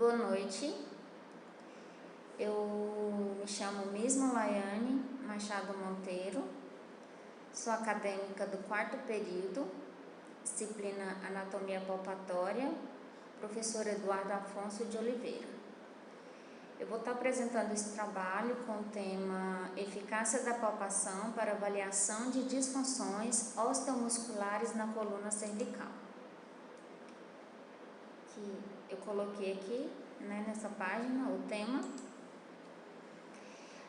Boa noite, eu me chamo Misma Laiane Machado Monteiro, sou acadêmica do 4º período, disciplina Anatomia Palpatória, professor Eduardo Afonso de Oliveira. Eu vou estar apresentando esse trabalho com o tema Eficácia da palpação para avaliação de disfunções osteomusculares na coluna cervical. Que eu coloquei aqui, nessa página, o tema.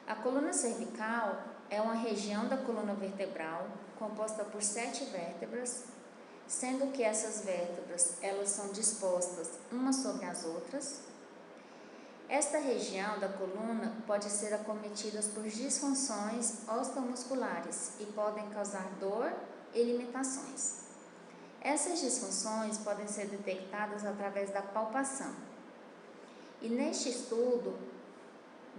A coluna cervical é uma região da coluna vertebral composta por 7 vértebras, sendo que essas vértebras elas são dispostas umas sobre as outras. Esta região da coluna pode ser acometida por disfunções osteomusculares e podem causar dor e limitações. Essas disfunções podem ser detectadas através da palpação. E neste estudo,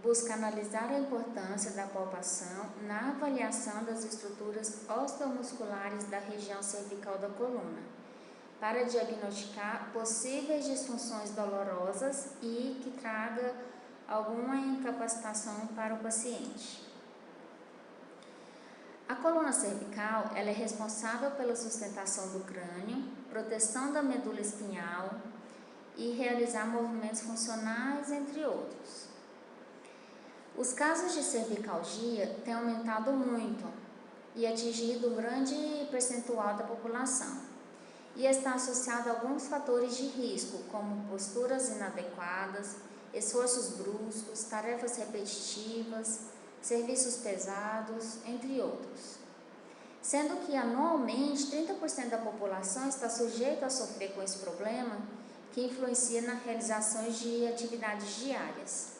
busca analisar a importância da palpação na avaliação das estruturas osteomusculares da região cervical da coluna, para diagnosticar possíveis disfunções dolorosas e que traga alguma incapacitação para o paciente. A coluna cervical ela é responsável pela sustentação do crânio, proteção da medula espinhal e realizar movimentos funcionais, entre outros. Os casos de cervicalgia têm aumentado muito e atingido um grande percentual da população, e está associado a alguns fatores de risco, como posturas inadequadas, esforços bruscos, tarefas repetitivas, serviços pesados, entre outros. Sendo que anualmente 30% da população está sujeita a sofrer com esse problema, que influencia na realização de atividades diárias.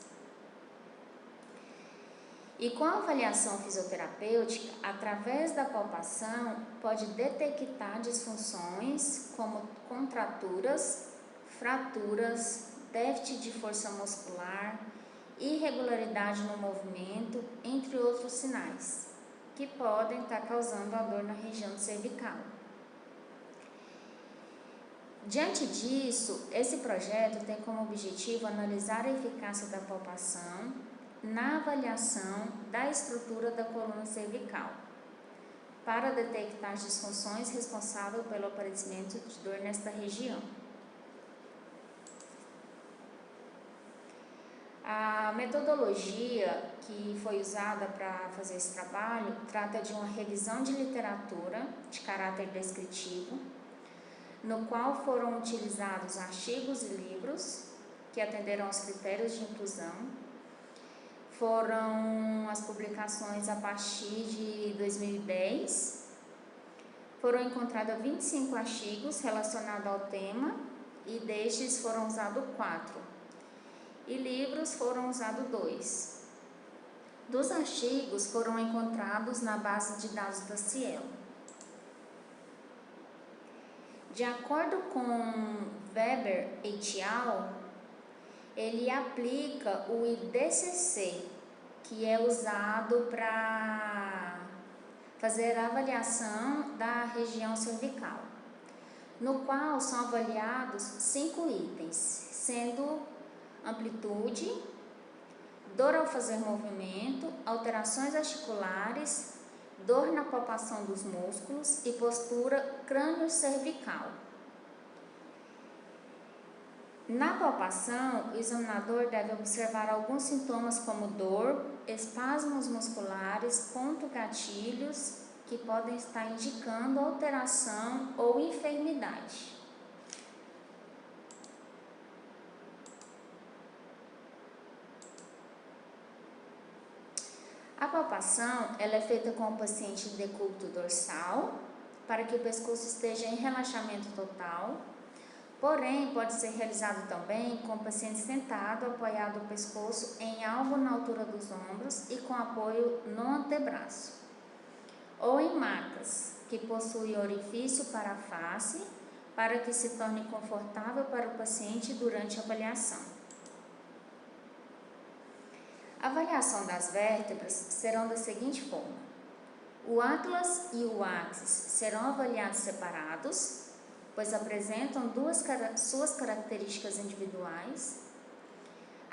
E com a avaliação fisioterapêutica, através da palpação, pode detectar disfunções como contraturas, fraturas, déficit de força muscular, irregularidade no movimento, entre outros sinais, que podem estar causando a dor na região cervical. Diante disso, esse projeto tem como objetivo analisar a eficácia da palpação na avaliação da estrutura da coluna cervical, para detectar as disfunções responsáveis pelo aparecimento de dor nesta região. A metodologia que foi usada para fazer esse trabalho trata de uma revisão de literatura de caráter descritivo, no qual foram utilizados artigos e livros que atenderam aos critérios de inclusão. Foram as publicações a partir de 2010. Foram encontrados 25 artigos relacionados ao tema e destes foram usados 4. E livros foram usados 2. Dos artigos foram encontrados na base de dados da Cielo. De acordo com Weber et al., ele aplica o IDCC, que é usado para fazer a avaliação da região cervical, no qual são avaliados 5 itens, sendo amplitude, dor ao fazer movimento, alterações articulares, dor na palpação dos músculos e postura crânio-cervical. Na palpação, o examinador deve observar alguns sintomas como dor, espasmos musculares, ponto-gatilhos, que podem estar indicando alteração ou enfermidade. A palpação ela é feita com o paciente em decúbito dorsal, para que o pescoço esteja em relaxamento total. Porém, pode ser realizado também com o paciente sentado, apoiado o pescoço em algo na altura dos ombros e com apoio no antebraço. Ou em macas, que possuem orifício para a face, para que se torne confortável para o paciente durante a avaliação. A avaliação das vértebras serão da seguinte forma: o atlas e o axis serão avaliados separados, pois apresentam suas características individuais.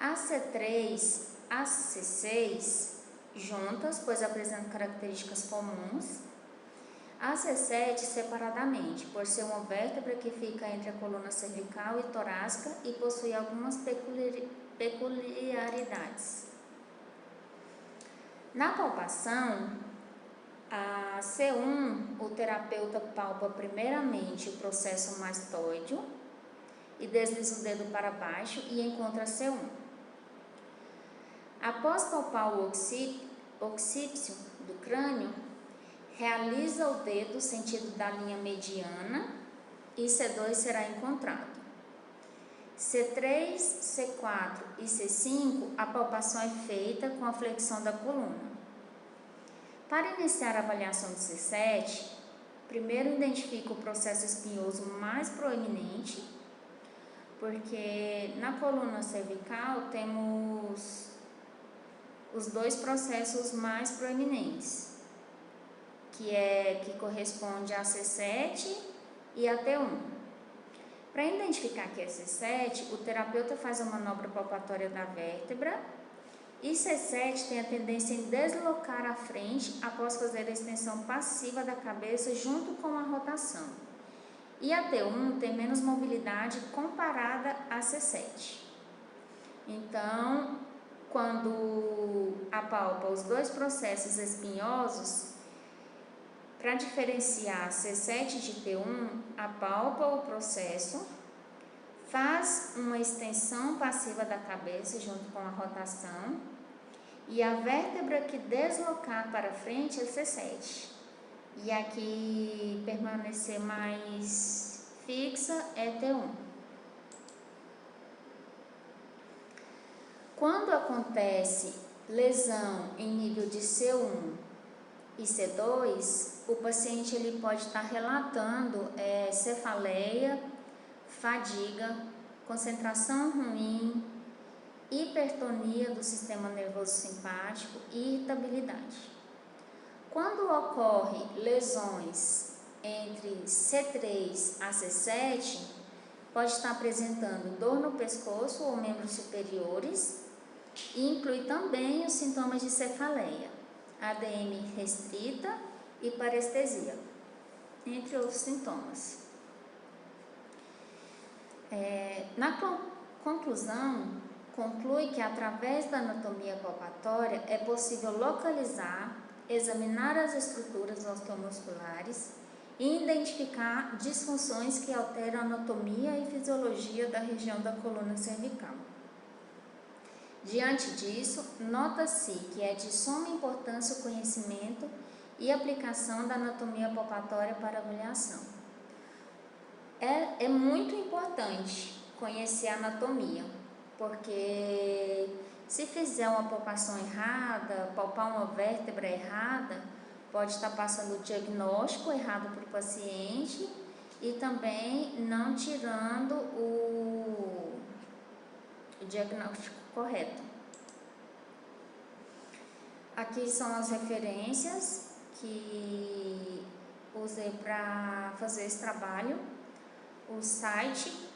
A C3, a C6 juntas, pois apresentam características comuns. A C7 separadamente, por ser uma vértebra que fica entre a coluna cervical e torácica e possui algumas peculiaridades. Na palpação, a C1, o terapeuta palpa primeiramente o processo mastoideo e desliza o dedo para baixo e encontra a C1. Após palpar o occipito do crânio, realiza o dedo sentido da linha mediana e C2 será encontrado. C3, C4 e C5, a palpação é feita com a flexão da coluna. Para iniciar a avaliação do C7, primeiro identifica o processo espinhoso mais proeminente, porque na coluna cervical temos os dois processos mais proeminentes, que corresponde a C7 e a T1. Para identificar que é C7, o terapeuta faz a manobra palpatória da vértebra e C7 tem a tendência em deslocar à frente após fazer a extensão passiva da cabeça junto com a rotação. E a T1 tem menos mobilidade comparada a C7. Então, quando apalpa os dois processos espinhosos, para diferenciar C7 de T1, apalpa o processo, faz uma extensão passiva da cabeça junto com a rotação e a vértebra que deslocar para frente é C7. E a que permanecer mais fixa é T1. Quando acontece lesão em nível de C1 e C2, o paciente ele pode estar relatando cefaleia, fadiga, concentração ruim, hipertonia do sistema nervoso simpático e irritabilidade. Quando ocorre lesões entre C3 a C7, pode estar apresentando dor no pescoço ou membros superiores e inclui também os sintomas de cefaleia, ADM restrita e parestesia, entre outros sintomas. Na conclusão, conclui que através da anatomia palpatória é possível localizar, examinar as estruturas osteomusculares e identificar disfunções que alteram a anatomia e fisiologia da região da coluna cervical. Diante disso, nota-se que é de suma importância o conhecimento e aplicação da anatomia palpatória para avaliação. É muito importante conhecer a anatomia, porque se fizer uma palpação errada, palpar uma vértebra errada, pode estar passando o diagnóstico errado para o paciente e também não tirando o diagnóstico correto. Aqui são as referências que usei para fazer esse trabalho. O site,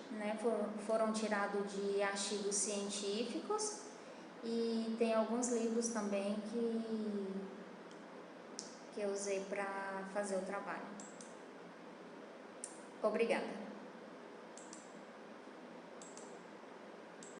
foram tirados de artigos científicos e tem alguns livros também que eu usei para fazer o trabalho. Obrigada.